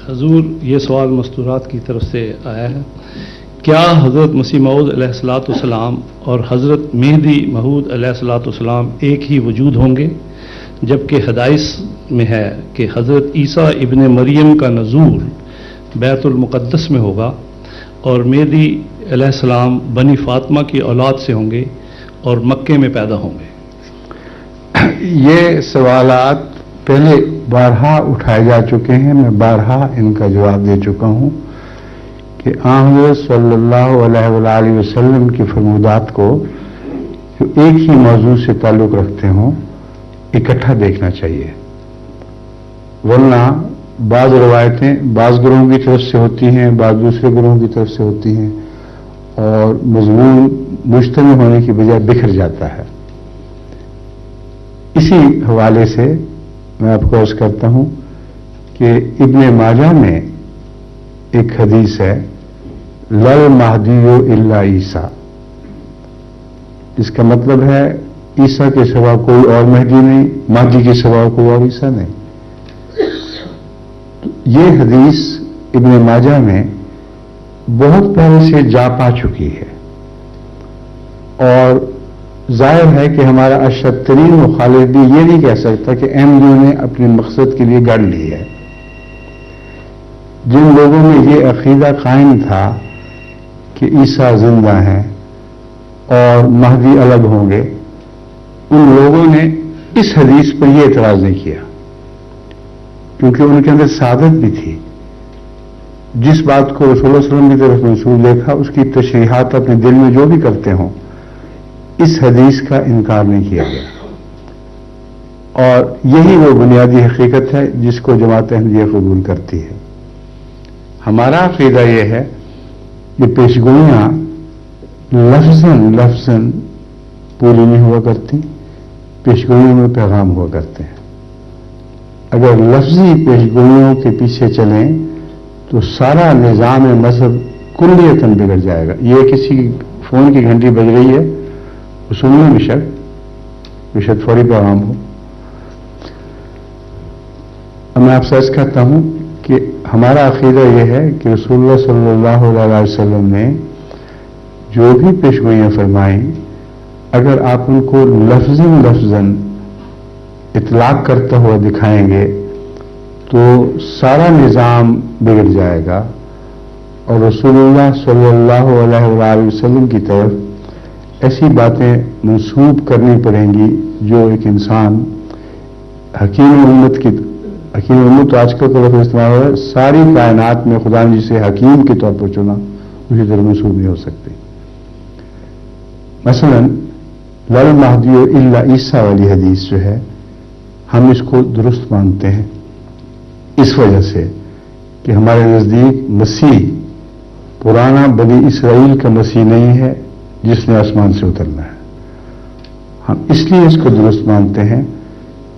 حضور یہ سوال مستورات کی طرف سے آیا ہے، کیا حضرت مسیح موعود علیہ الصلاۃ والسلام اور حضرت مہدی موعود علیہ الصلاۃ والسلام ایک ہی وجود ہوں گے؟ جبکہ حدائث میں ہے کہ حضرت عیسیٰ ابن مریم کا نزول بیت المقدس میں ہوگا اور مہدی علیہ السلام بنی فاطمہ کی اولاد سے ہوں گے اور مکے میں پیدا ہوں گے۔ یہ سوالات پہلے بارہا اٹھائے جا چکے ہیں، میں بارہا ان کا جواب دے چکا ہوں کہ حضرت صلی اللہ علیہ وآلہ وسلم کی فرمودات کو جو ایک ہی موضوع سے تعلق رکھتے ہوں اکٹھا دیکھنا چاہیے، ورنہ بعض روایتیں بعض گروہوں کی طرف سے ہوتی ہیں، بعض دوسرے گروہوں کی طرف سے ہوتی ہیں اور مضمون مجتمع ہونے کی بجائے بکھر جاتا ہے۔ اسی حوالے سے میں آپ کو عرض کرتا ہوں کہ ابن ماجہ میں ایک حدیث ہے، لل مہدی الا عیسیٰ، اس کا مطلب ہے عیسیٰ کے سوا کوئی اور مہدی نہیں، مہدی کے سوا کوئی اور عیسیٰ نہیں۔ یہ حدیث ابن ماجہ میں بہت پہلے سے جا پا چکی ہے اور ظاہر ہے کہ ہمارا اشد ترین مخالف بھی یہ نہیں کہہ سکتا کہ احمدیوں نے اپنے مقصد کے لیے گڑھ لی ہے۔ جن لوگوں میں یہ عقیدہ قائم تھا کہ عیسیٰ زندہ ہیں اور مہدی الگ ہوں گے، ان لوگوں نے اس حدیث پر یہ اعتراض نہیں کیا کیونکہ ان کے اندر سعادت بھی تھی۔ جس بات کو رسول اللہ صلی اللہ علیہ وسلم کی طرف منسوب دیکھا اس کی تشریحات اپنے دل میں جو بھی کرتے ہوں، اس حدیث کا انکار نہیں کیا گیا، اور یہی وہ بنیادی حقیقت ہے جس کو جماعت احمدیہ قبول کرتی ہے۔ ہمارا عقیدہ یہ ہے کہ پیشگوئیاں لفظاً پوری نہیں ہوا کرتی، پیشگوئیوں میں پیغام ہوا کرتے ہیں۔ اگر لفظی پیشگوئیوں کے پیچھے چلیں تو سارا نظام مذہب کلیتاً بگڑ جائے گا۔ یہ کسی فون کی گھنٹی بج رہی ہے، سننے میں شاید فوری پیغام ہو۔ اب میں آپ سے عرض کرتا ہوں کہ ہمارا عقیدہ یہ ہے کہ رسول اللہ صلی اللہ علیہ وسلم نے جو بھی پیشگوئیاں فرمائیں، اگر آپ ان کو لفظاً اطلاق کرتا ہوا دکھائیں گے تو سارا نظام بگڑ جائے گا اور رسول اللہ صلی اللہ علیہ وآلہ وسلم کی طرف ایسی باتیں منسوب کرنی پڑیں گی جو ایک انسان حکیم امت آج کل کا لفظ استعمال ہو رہا ہے، ساری کائنات میں خدا نے جسے حکیم کے طور پر چنا اسی طرح منسوب نہیں ہو سکتی۔ مثلا لل مہدی الا عیسیٰ والی حدیث جو ہے، ہم اس کو درست مانتے ہیں اس وجہ سے کہ ہمارے نزدیک مسیح پرانا بنی اسرائیل کا مسیح نہیں ہے جس نے آسمان سے اترنا ہے۔ ہم اس لیے اس کو درست مانتے ہیں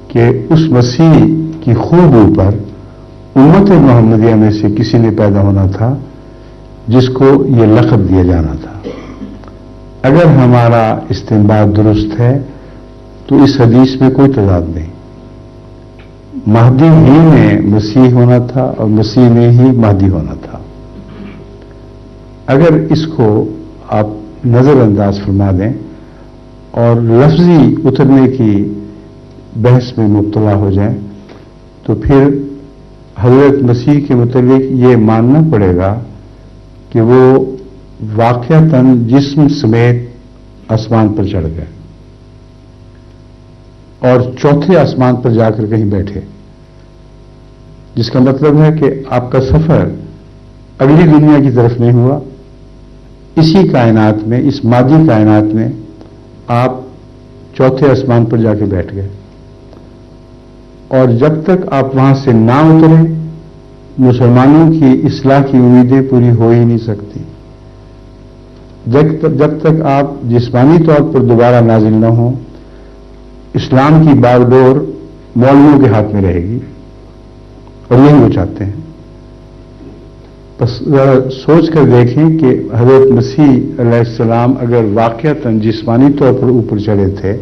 کہ اس مسیح کی خوب اوپر امت محمدیہ میں سے کسی نے پیدا ہونا تھا جس کو یہ لقب دیا جانا تھا۔ اگر ہمارا استنباط درست ہے تو اس حدیث میں کوئی تضاد نہیں، مہدی ہی میں مسیح ہونا تھا اور مسیح میں ہی مہدی ہونا تھا۔ اگر اس کو آپ نظر انداز فرما دیں اور لفظی اترنے کی بحث میں مبتلا ہو جائیں تو پھر حضرت مسیح کے متعلق یہ ماننا پڑے گا کہ وہ واقعتاً جسم سمیت آسمان پر چڑھ گئے اور چوتھے آسمان پر جا کر کہیں بیٹھے، جس کا مطلب ہے کہ آپ کا سفر اگلی دنیا کی طرف نہیں ہوا، اسی کائنات میں، اس مادی کائنات میں آپ چوتھے آسمان پر جا کے بیٹھ گئے، اور جب تک آپ وہاں سے نہ اتریں مسلمانوں کی اصلاح کی امیدیں پوری ہو ہی نہیں سکتی۔ جب تک آپ جسمانی طور پر دوبارہ نازل نہ ہوں، اسلام کی باغڈور مولویوں کے ہاتھ میں رہے گی، اور یہی وہ چاہتے ہیں۔ بس سوچ کر دیکھیں کہ حضرت مسیح علیہ السلام اگر واقعتاً جسمانی طور پر اوپر چڑھے تھے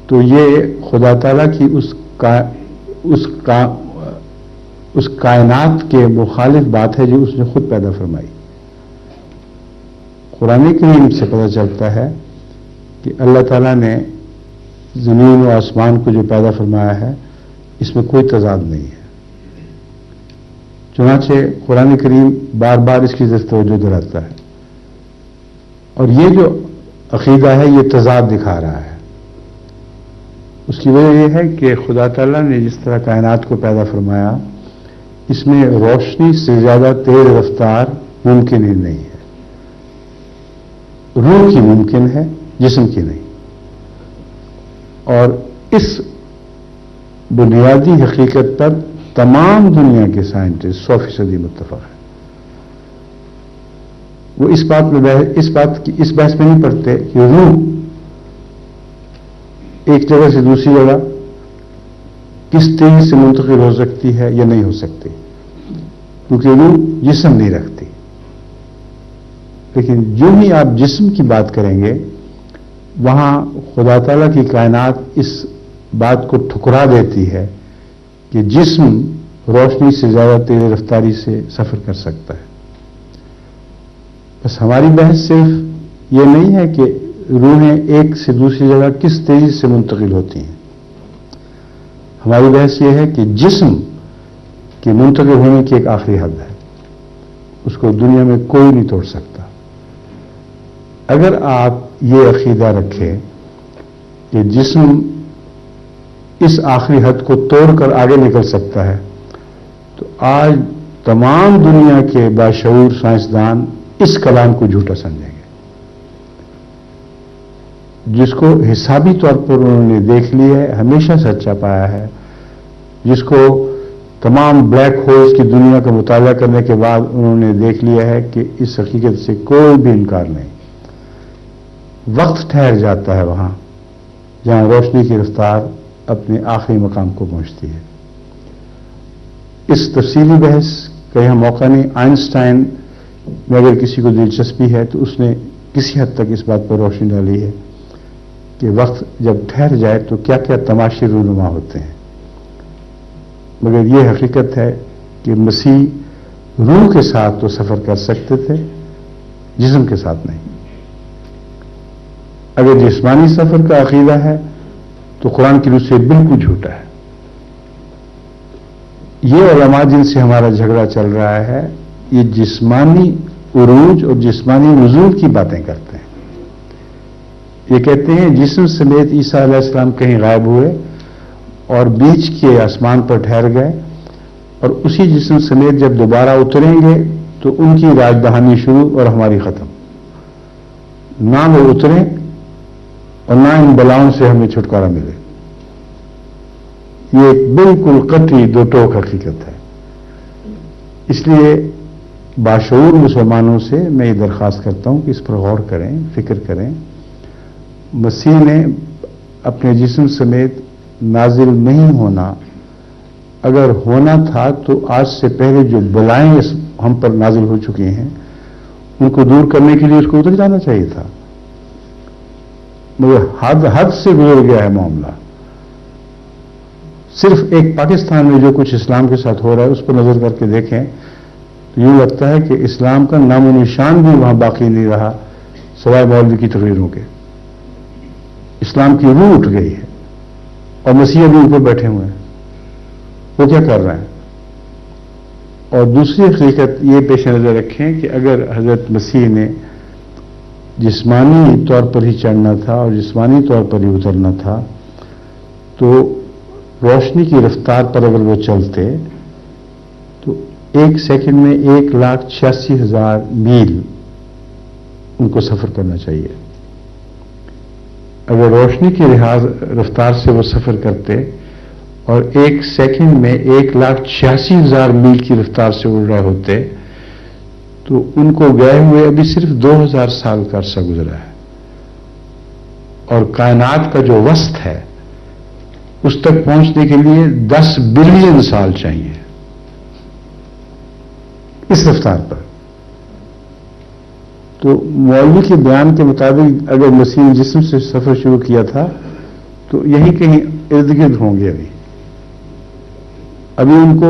تو یہ خدا تعالیٰ کی اس کائنات کے مخالف بات ہے جو اس نے خود پیدا فرمائی. قرآن کریم سے پتہ چلتا ہے کہ اللہ تعالیٰ نے زمین و آسمان کو جو پیدا فرمایا ہے اس میں کوئی تضاد نہیں ہے. چنانچہ قرآن کریم بار بار اس کی توجہ دلاتا ہے. اور یہ جو عقیدہ ہے یہ تضاد دکھا رہا ہے. اس کی وجہ یہ ہے کہ خدا تعالیٰ نے جس طرح کائنات کو پیدا فرمایا اس میں روشنی سے زیادہ تیز رفتار ممکن ہی نہیں ہے. روح کی ممکن ہے، جسم کی نہیں. اور اس بنیادی حقیقت پر تمام دنیا کے سائنٹسٹ 100% متفق ہیں. وہ اس بحث میں نہیں پڑھتے کہ روح ایک جگہ سے دوسری جگہ کس تیزی سے منتقل ہو سکتی ہے یا نہیں ہو سکتی، کیونکہ روح جسم نہیں رکھتی. لیکن جو ہی آپ جسم کی بات کریں گے وہاں خدا تعالیٰ کی کائنات اس بات کو ٹھکرا دیتی ہے کہ جسم روشنی سے زیادہ تیز رفتاری سے سفر کر سکتا ہے. بس ہماری بحث صرف یہ نہیں ہے کہ روحیں ایک سے دوسری جگہ کس تیزی سے منتقل ہوتی ہیں. ہماری بحث یہ ہے کہ جسم کے منتقل ہونے کی ایک آخری حد ہے، اس کو دنیا میں کوئی نہیں توڑ سکتا. اگر آپ یہ عقیدہ رکھیں کہ جسم اس آخری حد کو توڑ کر آگے نکل سکتا ہے تو آج تمام دنیا کے باشعور سائنسدان اس کلام کو جھوٹا سمجھیں گے، جس کو حسابی طور پر انہوں نے دیکھ لیا ہے، ہمیشہ سچا پایا ہے، جس کو تمام بلیک ہولز کی دنیا کا مطالعہ کرنے کے بعد انہوں نے دیکھ لیا ہے کہ اس حقیقت سے کوئی بھی انکار نہیں. وقت ٹھہر جاتا ہے وہاں جہاں روشنی کی رفتار اپنے آخری مقام کو پہنچتی ہے. اس تفصیلی بحث کا یہاں موقع نہیں. آئنسٹائن میں اگر کسی کو دلچسپی ہے تو اس نے کسی حد تک اس بات پر روشنی ڈالی ہے کہ وقت جب ٹھہر جائے تو کیا کیا تماشے رونما ہوتے ہیں. مگر یہ حقیقت ہے کہ مسیح روح کے ساتھ تو سفر کر سکتے تھے، جسم کے ساتھ نہیں. اگر جسمانی سفر کا عقیدہ ہے تو قرآن کی روح سے بالکل جھوٹا ہے. یہ علماء جن سے ہمارا جھگڑا چل رہا ہے یہ جسمانی عروج اور جسمانی نزول کی باتیں کرتے ہیں. یہ کہتے ہیں جسم سمیت عیسیٰ علیہ السلام کہیں غائب ہوئے اور بیچ کے آسمان پر ٹھہر گئے، اور اسی جسم سمیت جب دوبارہ اتریں گے تو ان کی راج دہانی شروع اور ہماری ختم. نہ وہ اتریں اور نہ ان بلاؤں سے ہمیں چھٹکارا ملے. یہ ایک بالکل قطعی دو ٹوک حقیقت ہے. اس لیے باشعور مسلمانوں سے میں یہ درخواست کرتا ہوں کہ اس پر غور کریں، فکر کریں. مسیح نے اپنے جسم سمیت نازل نہیں ہونا، اگر ہونا تھا تو آج سے پہلے جو بلائیں ہم پر نازل ہو چکی ہیں ان کو دور کرنے کے لیے اس کو اتر جانا چاہیے تھا. مگر حد سے گزر گیا ہے معاملہ. صرف ایک پاکستان میں جو کچھ اسلام کے ساتھ ہو رہا ہے اس پر نظر کر کے دیکھیں تو یوں لگتا ہے کہ اسلام کا نام و نشان بھی وہاں باقی نہیں رہا سوائے مولوی کی تقریروں کے. اسلام کی روح اٹھ گئی ہے اور مسیح بھی اوپر بیٹھے ہوئے ہیں. وہ کیا کر رہے ہیں؟ اور دوسری حقیقت یہ پیش نظر رکھیں کہ اگر حضرت مسیح نے جسمانی طور پر ہی چڑھنا تھا اور جسمانی طور پر ہی اترنا تھا تو روشنی کی رفتار پر اگر وہ چلتے تو ایک سیکنڈ میں 1,86,000 میل ان کو سفر کرنا چاہیے. اگر روشنی کی رفتار سے وہ سفر کرتے اور ایک سیکنڈ میں 1,86,000 میل کی رفتار سے اڑ رہے ہوتے تو ان کو گئے ہوئے ابھی صرف 2,000 سال کا عرصہ گزرا ہے. اور کائنات کا جو وسط ہے اس تک پہنچنے کے لیے 10 بلین سال چاہیے اس رفتار پر. تو مولوی کے بیان کے مطابق اگر مسیح نے جسم سے سفر شروع کیا تھا تو یہیں کہیں ارد گرد ہوں گے. ابھی ان کو